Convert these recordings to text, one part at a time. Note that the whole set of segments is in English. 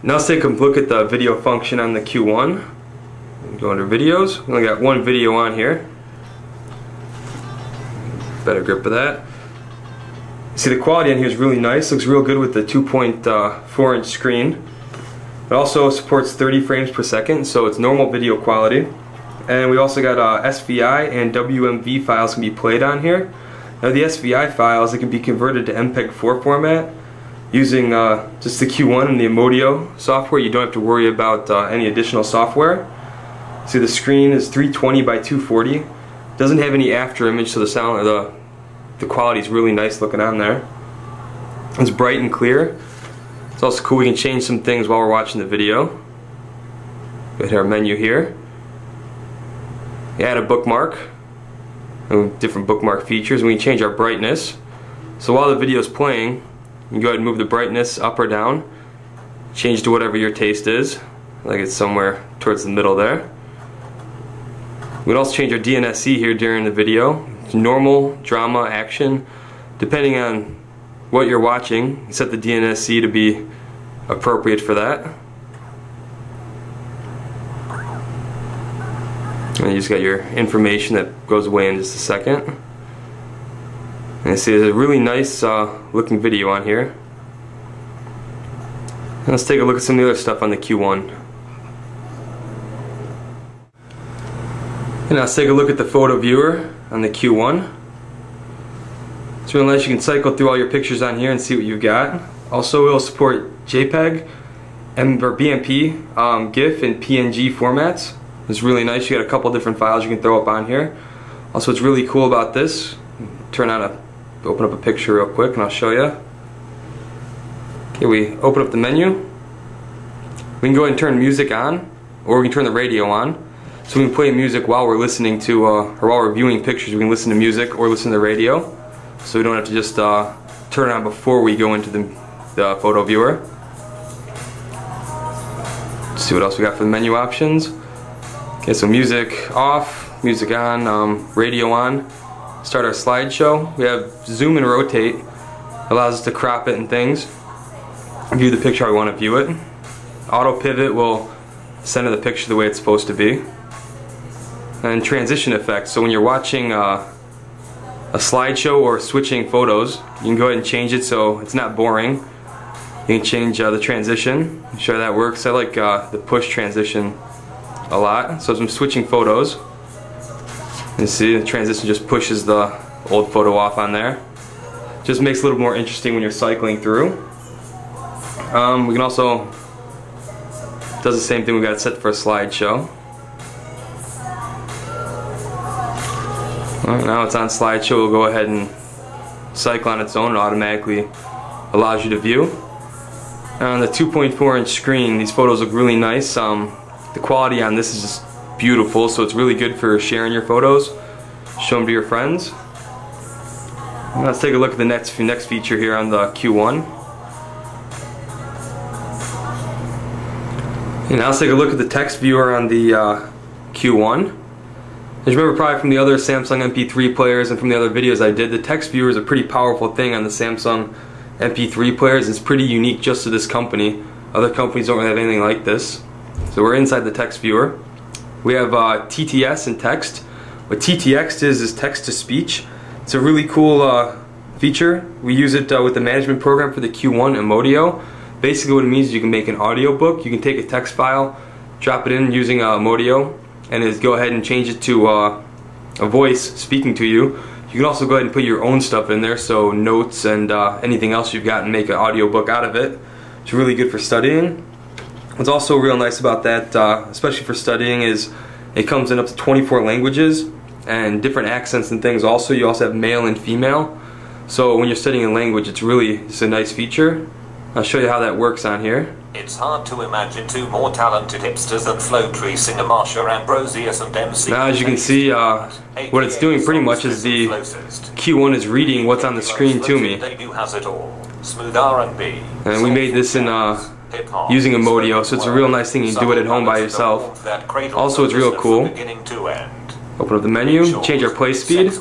Now let's take a look at the video function on the Q1. Go under videos. We only got one video on here. Better grip of that. See, the quality on here is really nice. Looks real good with the 2.4 inch screen. It also supports 30 frames per second, so it's normal video quality. And we also got SVI and WMV files can be played on here. Now the SVI files, they can be converted to MPEG-4 format using just the Q1 and the Aujourdhui software. You don't have to worry about any additional software. See, the screen is 320 by 240. Doesn't have any after image, so the sound or the quality is really nice looking on there. It's bright and clear. It's also cool, we can change some things while we're watching the video. We hit our menu here. You add a bookmark, different bookmark features, and we can change our brightness. So while the video is playing, you can go ahead and move the brightness up or down. Change to whatever your taste is, like it's somewhere towards the middle there. We can also change our DNSC here during the video. Normal, drama, action, depending on what you're watching. You set the DNSC to be appropriate for that. And you just got your information that goes away in just a second. And you see there's a really nice looking video on here. And let's take a look at some of the other stuff on the Q1. And now let's take a look at the photo viewer on the Q1. It's really nice. You can cycle through all your pictures on here and see what you've got. Also, it will support JPEG, or BMP, GIF, and PNG formats. It's really nice. You got a couple different files you can throw up on here. Also, what's really cool about this, open up a picture real quick and I'll show you. Okay, we open up the menu. We can go ahead and turn music on, or we can turn the radio on. So we can play music while we're listening to, or while we're viewing pictures. We can listen to music or listen to the radio. So we don't have to just turn it on before we go into the photo viewer. Let's see what else we got for the menu options. Okay, so music off, music on, radio on. Start our slideshow. We have zoom and rotate. Allows us to crop it and things. View the picture how we want to view it. Auto pivot will center the picture the way it's supposed to be. And transition effects. So when you're watching a slideshow or switching photos, you can go ahead and change it so it's not boring. You can change the transition. Show you how that works. I like the push transition a lot. So as I'm switching photos, you see the transition just pushes the old photo off on there. Just makes it a little more interesting when you're cycling through. We can also does the same thing. We got it set for a slideshow. Alright, now it's on slideshow. We'll go ahead and cycle on its own. It automatically allows you to view. On the 2.4 inch screen, these photos look really nice. The quality on this is just beautiful, so it's really good for sharing your photos. Show them to your friends. Now let's take a look at the next feature here on the Q1. And now let's take a look at the text viewer on the Q1. As you remember probably from the other Samsung MP3 players and from the other videos I did, the text viewer is a pretty powerful thing on the Samsung MP3 players. It's pretty unique just to this company. Other companies don't really have anything like this. So we're inside the text viewer. We have TTS and text. What TTX is text to speech. It's a really cool feature. We use it with the management program for the Q1 and Aujourdhui. Basically what it means is you can make an audio book. You can take a text file, drop it in using Aujourdhui, and go ahead and change it to a voice speaking to you. You can also go ahead and put your own stuff in there, so notes and anything else you've got, and make an audiobook out of it. It's really good for studying. What's also real nice about that, especially for studying, is it comes in up to 24 languages and different accents and things. Also, you also have male and female. So when you're studying a language, it's a nice feature. I'll show you how that works on here. It's hard to imagine two more talented hipsters than Flo Tree, singer Marsha Ambrosius and MC. Now as you can see, what it's doing pretty much is the Q1 is reading what's on the screen to me. Smooth R&B. And we made this in using Aujourdhui, so it's a real nice thing. You can do it at home by yourself. Also, it's real cool. Open up the menu, change our play speed,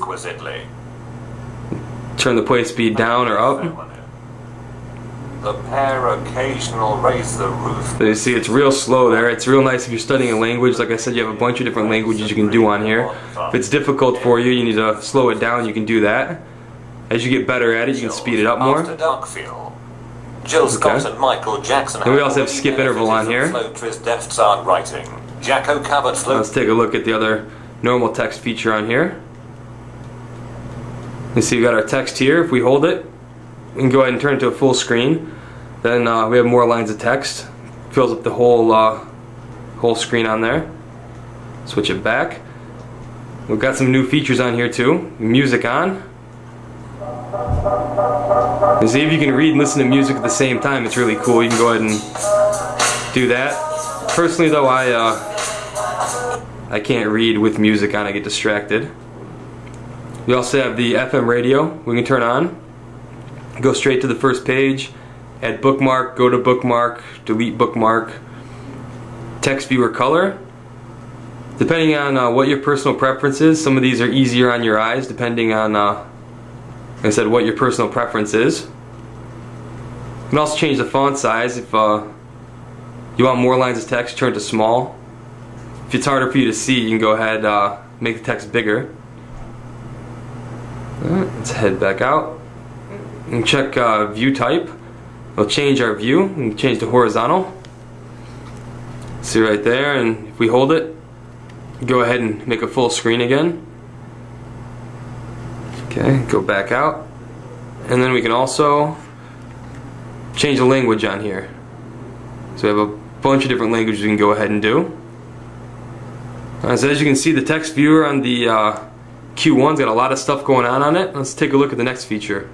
turn the play speed down or up. The pair occasional raise the roof. So you see it's real slow there. It's real nice if you're studying a language. Like I said, you have a bunch of different languages you can do on here. If it's difficult for you, you need to slow it down, you can do that. As you get better at it, you can speed it up more. After dark feel. Jill Scott and Michael Jackson. And we also have skip interval on here. Let's Jacko covered flow. Let's take a look at the other normal text feature on here. You see we got our text here. If we hold it, we can go ahead and turn it to a full screen. Then we have more lines of text. Fills up the whole screen on there. Switch it back. We've got some new features on here too. Music on. And see if you can read and listen to music at the same time. It's really cool. You can go ahead and do that. Personally though, I can't read with music on. I get distracted. We also have the FM radio we can turn on. Go straight to the first page. Add bookmark, go to bookmark, delete bookmark. Text viewer color. Depending on what your personal preference is, some of these are easier on your eyes depending on like I said, what your personal preference is. You can also change the font size. If you want more lines of text, turn to small. If it's harder for you to see, you can go ahead make the text bigger. Let's head back out and check view type. We'll change our view and change to horizontal. See right there, and if we hold it, go ahead and make a full screen again. Okay, go back out, and then we can also change the language on here. So we have a bunch of different languages we can go ahead and do. So as you can see, the text viewer on the Q1's got a lot of stuff going on it. Let's take a look at the next feature.